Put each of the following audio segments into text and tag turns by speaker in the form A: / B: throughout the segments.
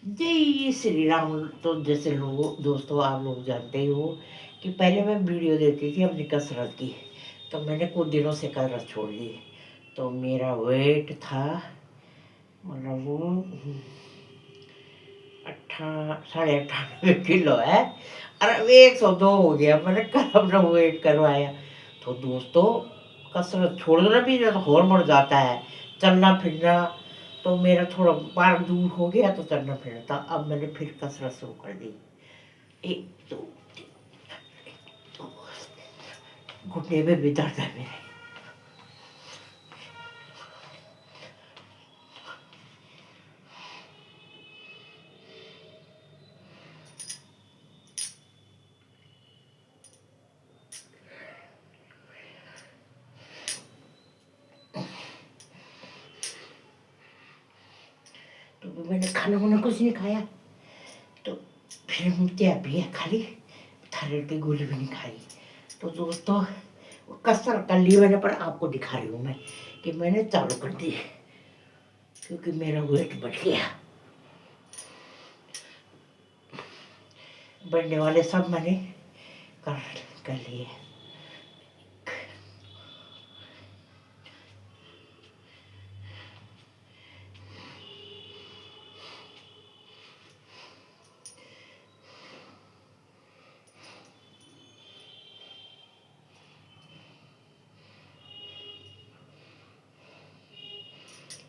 A: जय श्री राम। तो जैसे लोग दोस्तों आप लोग जानते ही हो कि पहले मैं वीडियो देखती थी अपनी कसरत की। तो मैंने कुछ दिनों से कसरत छोड़ दी। तो मेरा वेट था मतलब वो साढ़े 98 किलो है। और अब 102 हो गया। मैंने कल अपना वेट करवाया। तो दोस्तों कसरत छोड़ दो ना भी तो और बढ़ जाता है चलना फिरना। तो मेरा थोड़ा बार दूर हो गया तो चलना फिरना था। अब मैंने फिर कसरत शुरू कर दी। एक दो दो घुटने में भी दर्द है मेरे। तो मैंने खाना वाना कुछ नहीं खाया। तो फिर मुझे अभी खाली थायराइड की गोली भी नहीं खाई। तो दोस्तों कसरत कर ली मैंने, पर आपको दिखा रही हूँ मैं कि मैंने चालू कर दी क्योंकि मेरा वेट बढ़ गया। बढ़ने वाले सब मैंने कर कर लिए।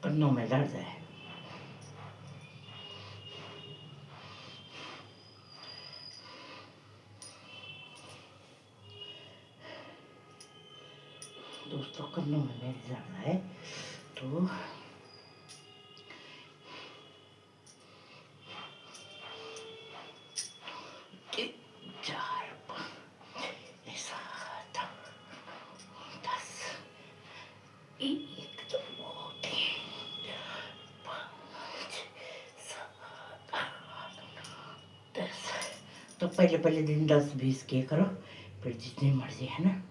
A: कन्नों में दर्द है। दोस्तों कन्नों में मेरे दर्द है। तो तीन, चार, पाँच, सात, 10, एक, दो, तीन, पाँच, सात, आठ, 10। तो पहले पहले दिन 10-20 किए करो, फिर जितनी मर्जी है ना।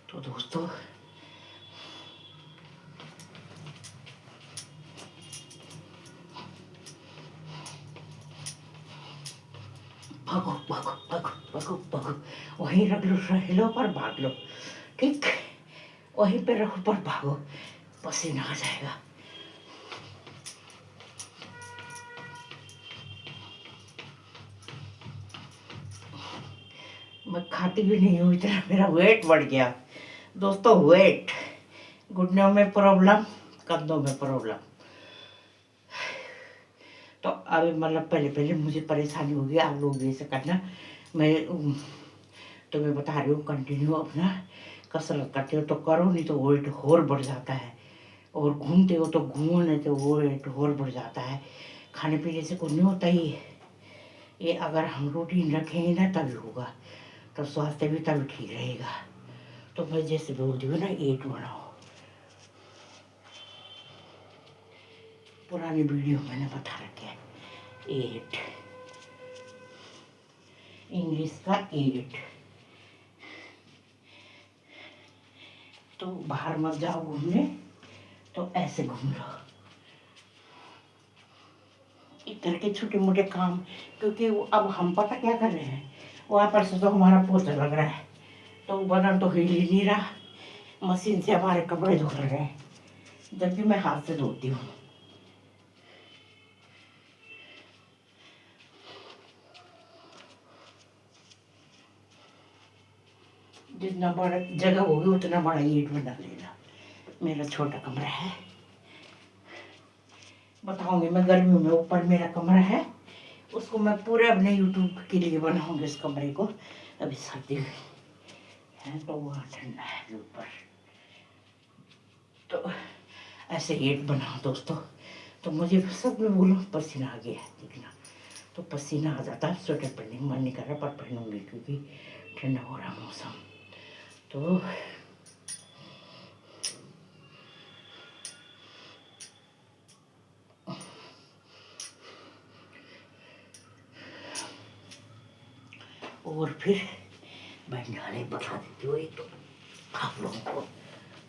A: तो दोस्तों भागो भागो भागो भागो भागो। वहीं रख लो, हिलो पर भाग लो। ठीक, वहीं पे रखो पर भागो, पसीना आ जाएगा। मैं खाती भी नहीं हूँ, इतना मेरा वेट बढ़ गया। दोस्तों वेट, घुटनों में प्रॉब्लम, कंधों में प्रॉब्लम। तो अभी मतलब पहले पहले मुझे परेशानी होगी, आप लोग भी ऐसे करना। मैं तुम्हें बता रही हूँ कंटिन्यू अपना कसरत करते हो तो करो, नहीं तो वेट और बढ़ जाता है। और घूमते हो तो घूमो, नहीं तो वेट और बढ़ जाता है। खाने पीने से कुछ नहीं होता ही। ये अगर हम रूटीन रखेंगे ना तभी होगा, तो स्वास्थ्य भी तभी ठीक रहेगा। तो मैं जैसे बोलती हूँ ना, 8 बनाओ। पुरानी वीडियो मैंने बता रखे है 8, इंग्लिश का 8। तो बाहर मत जाओ घूमने, तो ऐसे घूम लो। इधर के छोटे मोटे काम, क्योंकि अब हम पता क्या कर रहे हैं, वहाँ पर से तो हमारा पोछा लग रहा है, तो बदन तो हिल ही नहीं रहा। मशीन से हमारे कपड़े धुल रहे हैं, जबकि मैं हाथ से धोती हूँ। जितना बड़ा जगह होगी उतना बड़ा ईंट बना लेना। मेरा छोटा कमरा है, बताऊंगी मैं गर्मियों में। ऊपर मेरा कमरा है, उसको मैं पूरे अपने यूट्यूब के लिए बनाऊंगी इस कमरे को। अभी सर्दी है तो वहाँ ठंडा है ऊपर, तो ऐसे ही बनाओ दोस्तों। तो मुझे सब में बोलो पसीना आ गया है देखना, तो पसीना आ जाता है, स्वेटर पहनने का मन नहीं कर रहा पर पहनूंगी क्योंकि ठंडा हो रहा मौसम। तो और फिर बढ़ने वाले बता देती हूँ, एक तो आप लोगों को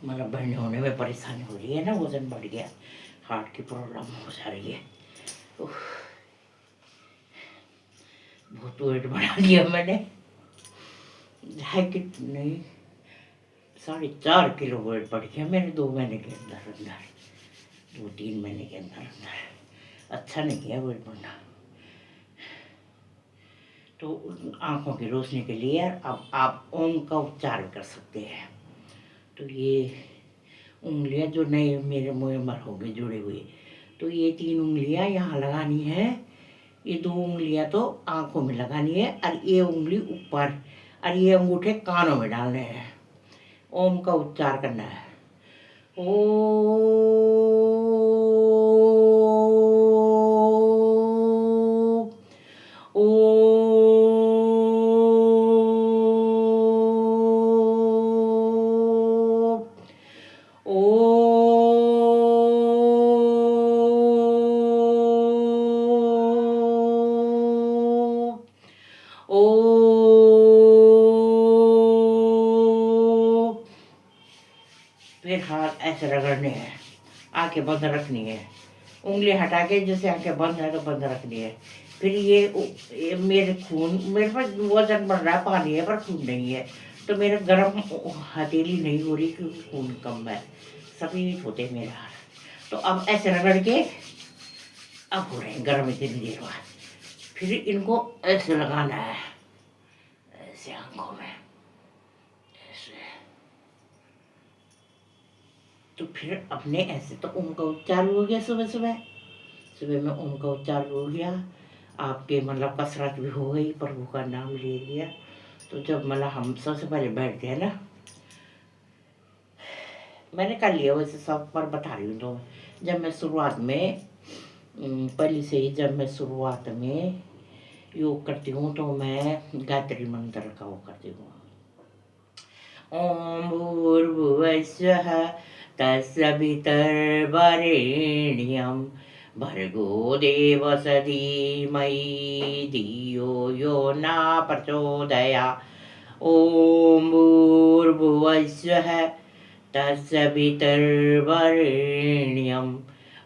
A: मतलब बढ़ने होने में परेशानी हो रही है ना, वजन बढ़ गया, हार्ट की प्रॉब्लम हो जा रही है। बहुत वेट बढ़ा लिया मैंने, है कि नहीं 4.5 किलो वेट बढ़ गया मेरे 2 महीने के अंदर अंदर, 2-3 महीने के अंदर अंदर। अच्छा नहीं है वेट बढ़ना। तो आँखों की रोशनी के लिए अब आप ओम का उच्चार कर सकते हैं। तो ये उंगलियां जो नए मेरे मुँह में होंगे जुड़े हुए, तो ये 3 उंगलियां यहाँ लगानी है, ये 2 उंगलियां तो आँखों में लगानी है और ये उंगली ऊपर, और ये अंगूठे कानों में डालने हैं। ओम का उच्चार करना है। ओ फिर हाथ ऐसे रगड़ने हैं, आंखें बंद रखनी है, उंगली हटा के जैसे आंखें बंद है तो बंद रखनी है। फिर ये मेरे खून, मेरे पास वजन बढ़ रहा है, पानी है पर खून नहीं है, तो मेरे गर्म हथेली नहीं हो रही क्योंकि खून कम है, सफेद होते मेरे हाथ। तो अब ऐसे रगड़ के अब हो रहे हैं गर्म इतनी देर बाद। फिर इनको ऐसे लगाना है, ऐसे आंखों में ऐसे। तो फिर अपने ऐसे तो ओम का उच्चार हो गया, सुबह सुबह सुबह में ओम का उच्चार हो गया, आपके मतलब कसरत भी हो गई, प्रभु का नाम ले लिया। तो जब मतलब हम सबसे पहले बैठते हैं ना, मैंने कर लिया वैसे सब पर बता रही हूँ। तो जब मैं शुरुआत में पहले से ही जब मैं शुरुआत में योग करती हूँ तो मैं गायत्री मंत्र का वो करती हूँ। ओम भूर्भुवस्सुः तत्सवितुर्वरेण्यं भर्गो देवस्य धीमहि धियो यो न प्रचोदयात्। ओम भूर्भुवस्सुः तत्सवितुर्वरेण्यं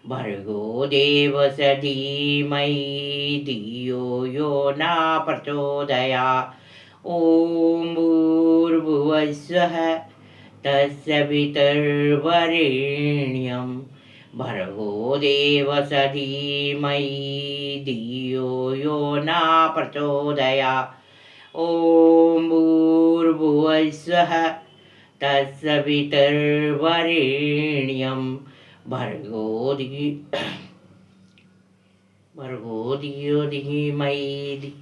A: भर्गो देवस्य धीमहि धियो यो न प्रचोदयात्। ओम भूर्भुवस्सुः तत्सवितुर्वरेण्यं भर्गो देवस्य धीमहि धियो यो न प्रचोदयात्। ओम भूर्भुवस्सुः तत्सवितुर्वरेण्यं भर्गो धियो धीमहि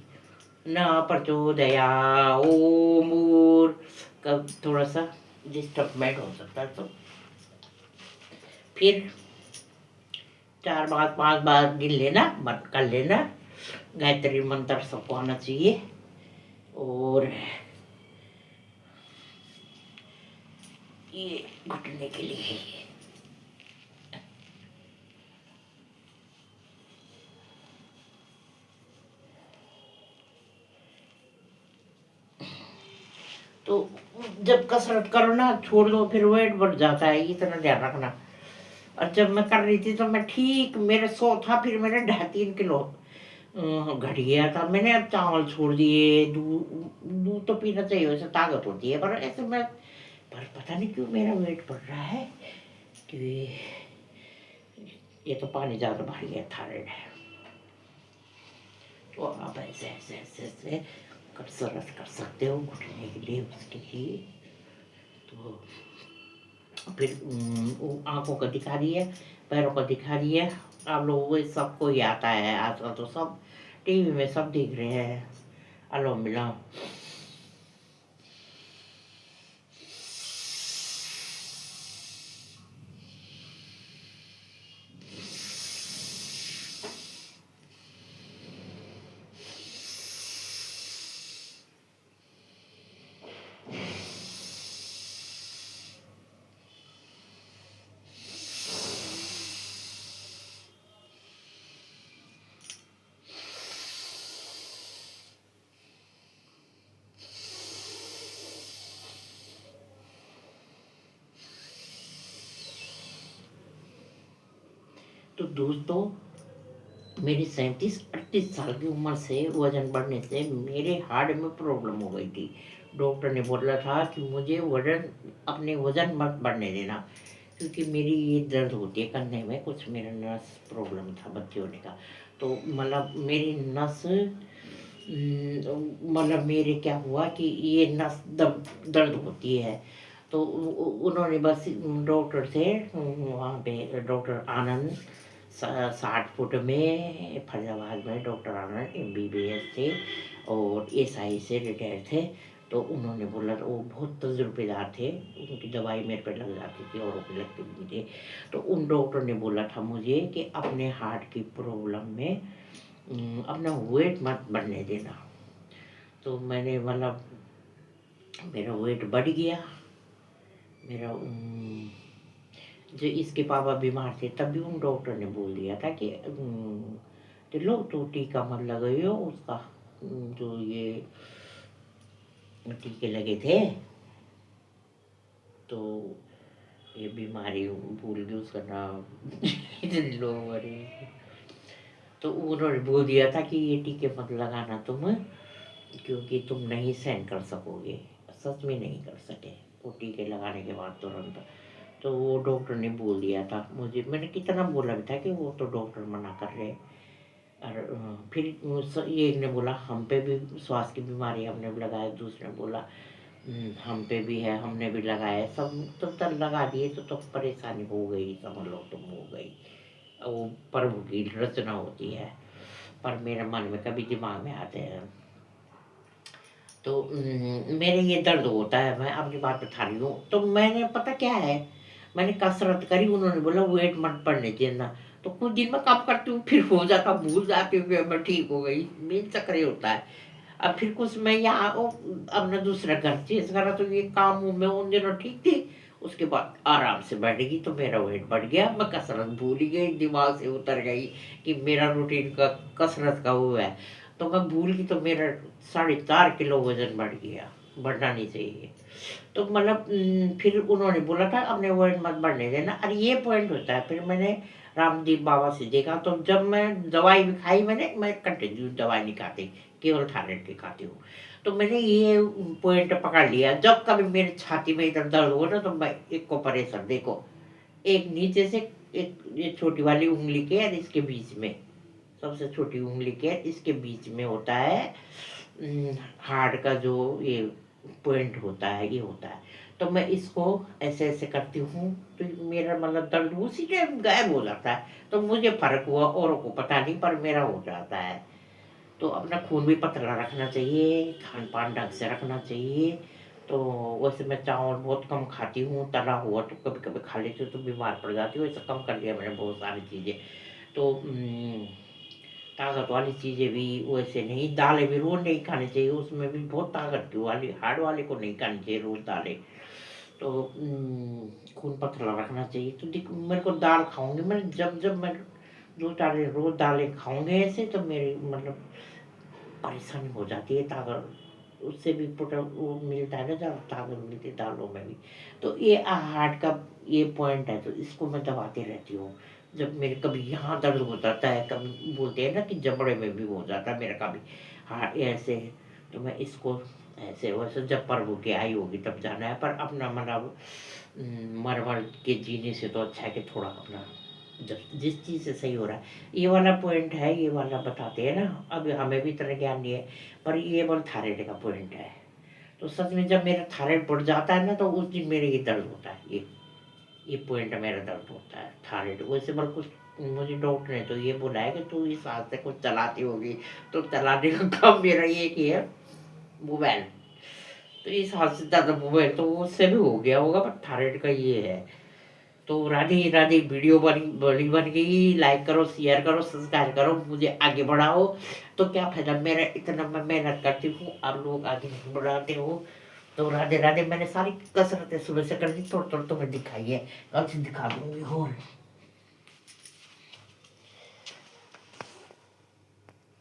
A: न प्रचोदयात्। ओम कब थोड़ा सा डिस्टर्बमेंट हो सकता है, तो फिर 4 बार 5 बार गिन लेना, मत कर लेना। गायत्री मंत्र सबको आना चाहिए। और ये घुटने के लिए है। तो जब कसरत करो ना, छोड़ दो फिर वेट बढ़ जाता है, इतना ध्यान रखना। और जब मैं कर रही थी तो मैं ठीक मेरे 100 था, फिर मेरे 2.5-3 किलो घट गया था। मैंने अब चावल छोड़ दिए, दूध तो पीना चाहिए, वैसे ताकत होती है, पर ऐसे मैं पर पता नहीं क्यों मेरा वेट बढ़ रहा है कि ये तो पानी ज़्यादा भर गया, थायराइड है। तो आप ऐसे ऐसे ऐसे ऐसे कसरत कर सकते हो घुटने के लिए, उसके लिए। तो फिर आँखों को दिखा दिए, पैरों को दिखा दिए। आप लोगों को सबको ही आता है आजकल, तो सब टीवी में सब देख रहे हैं अनुलोम विलोम। तो दोस्तों, मेरी 37-38 साल की उम्र से वजन बढ़ने से मेरे हार्ट में प्रॉब्लम हो गई थी। डॉक्टर ने बोला था कि मुझे अपने वजन मत बढ़ने देना, क्योंकि मेरी ये दर्द होती है कंधे में, कुछ मेरा नस प्रॉब्लम था बच्चे होने का। तो मतलब मेरी नस मतलब मेरे क्या हुआ कि ये नस दर्द होती है। तो उन्होंने बस डॉक्टर थे वहाँ पे, डॉक्टर आनंद 60 फुट में फरीदाबाद में, डॉक्टर आनंद MBBS थे और SI से रिटायर थे। तो उन्होंने बोला, वो बहुत तजुर्बेदार थे, उनकी दवाई मेरे पे लग जाती थी और वो लगती भी नहीं थी। तो उन डॉक्टर ने बोला था मुझे कि अपने हार्ट की प्रॉब्लम में अपना वेट मत बढ़ने देना। तो मैंने मतलब मेरा वेट बढ़ गया। मेरा जो इसके पापा बीमार थे तब भी उन डॉक्टर ने बोल दिया था कि लो तो टीका मत लगाइयो उसका, जो ये टीके लगे थे। तो ये बीमारी भूल गई उसका नाम इतने लोग मरे। तो उन्होंने बोल दिया था कि ये टीके मत लगाना तुम, क्योंकि तुम नहीं सहन कर सकोगे। सच में नहीं कर सके वो टीके लगाने के बाद तुरंत। तो वो डॉक्टर ने बोल दिया था मुझे, मैंने कितना बोला भी था कि वो तो डॉक्टर मना कर रहे। और फिर एक ने बोला हम पे भी श्वास की बीमारी हमने भी लगाया, दूसरे ने बोला हम पे भी है हमने भी लगाया, सब तो लगा दिए। तो परेशानी हो गई, समझ लो तुम हो गई। वो प्रभु की रचना होती है, पर मेरे मन में कभी दिमाग में आते हैं। तो मेरे ये दर्द होता है, मैं अपनी बात बता रही हूँ। तो मैंने पता क्या है, मैंने कसरत करी, उन्होंने बोला वेट मत बढ़ने देना। तो कुछ दिन में काम करती हूँ, फिर हो जाता, भूल जाती हूँ कि मैं ठीक हो गई, मेन चक्कर ये होता है। अब फिर कुछ मैं यहाँ अपना दूसरा घर चेंज करा, तो ये काम में उन दिनों ठीक थी। उसके बाद आराम से बढ़ेगी तो मेरा वेट बढ़ गया, मैं कसरत भूल ही गई, दिमाग से उतर गई कि मेरा रूटीन का कसरत का वो है। तो मैं भूल गई, तो मेरा 4.5 किलो वजन बढ़ गया, बढ़ना नहीं चाहिए। तो मतलब फिर उन्होंने बोला था अपने वेट मत बढ़ने देना, और ये पॉइंट होता है। फिर मैंने रामदेव बाबा से देखा, तो जब मैं दवाई भी खाई, मैं कंटिन्यू दवाई नहीं खाती, केवल थायराइड की खाती हूँ। तो मैंने ये पॉइंट पकड़ लिया, जब कभी मेरे छाती में इधर दर्द हो ना, तो मैं एक को परेशान देखो, एक नीचे से, एक ये छोटी वाली उंगली के और इसके बीच में, सबसे छोटी उंगली के इसके बीच में होता है हार्ट का जो ये पॉइंट होता है, ये होता है। तो मैं इसको ऐसे ऐसे करती हूँ, तो मेरा मतलब दर्द उसी टाइम गायब हो जाता है। तो मुझे फर्क हुआ, औरों को पता नहीं, पर मेरा हो जाता है। तो अपना खून भी पतला रखना चाहिए, खान पान ढंग से रखना चाहिए। तो वैसे मैं चावल बहुत कम खाती हूँ, तला हुआ तो कभी कभी खा लेती हूँ, तो बीमार पड़ जाती हूँ, वैसे कम कर दिया मैंने बहुत सारी चीज़ें। तो ताकत वाली चीज़ें भी वैसे नहीं, दालें भी रोज़ नहीं खानी चाहिए, उसमें भी बहुत ताकत की वाली, हार्ड वाले को नहीं खानी चाहिए रोज़ दालें। तो खून पतला रखना चाहिए। तो मेरे को दाल खाऊंगी मैं, जब जब मैं 2-4 दिन रोज़ दालें खाऊंगे ऐसे, तो मेरी मतलब परेशानी हो जाती है, ताकत उससे भी वो मिलता है ना, जब ताकत मिलती है दालों में भी। तो ये हार्ट का ये पॉइंट है, तो इसको मैं दबाती रहती हूँ। जब मेरे कभी यहाँ दर्द हो जाता है, कभी बोलते हैं ना कि जबड़े में भी हो जाता है मेरा कभी, हाँ ऐसे। तो मैं इसको ऐसे, वैसे जब प्रभु की आई होगी तब जाना है, पर अपना मतलब मर मर के जीने से तो अच्छा है कि थोड़ा अपना, जब जिस चीज़ से सही हो रहा है। ये वाला पॉइंट है, ये वाला बताते हैं ना, अब हमें भी इतना ज्ञान नहीं है, पर ये वाला थायराइड का पॉइंट है। तो सच में जब मेरा थायराइड बढ़ जाता है ना, तो उस दिन मेरे ये दर्द होता है, ये पॉइंट मेरा दर्द होता है थायराइड। वैसे बल कुछ मुझे डॉक्टर ने तो ये बोला है कि तू इस हाथ से कुछ चलाती होगी, तो चलाने का काम मेरा ये कि है मोबाइल। तो इस हाथ से ज़्यादा मोबाइल तो उससे भी हो गया होगा, पर थायराइड का ये है। तो राधे राधे, वीडियो बन गई, लाइक करो, शेयर करो, सब्सक्राइब करो, मुझे आगे बढ़ाओ। तो क्या फायदा, मेरा इतना मैं मेहनत करती हूँ, आप लोग आगे नहीं बढ़ाते हो। तो राधे राधे, मैंने सारी कसरतें सुबह से कर दी, थोड़ा थोड़ा तुम्हें दिखाई है, कल से दिखा दूंगी और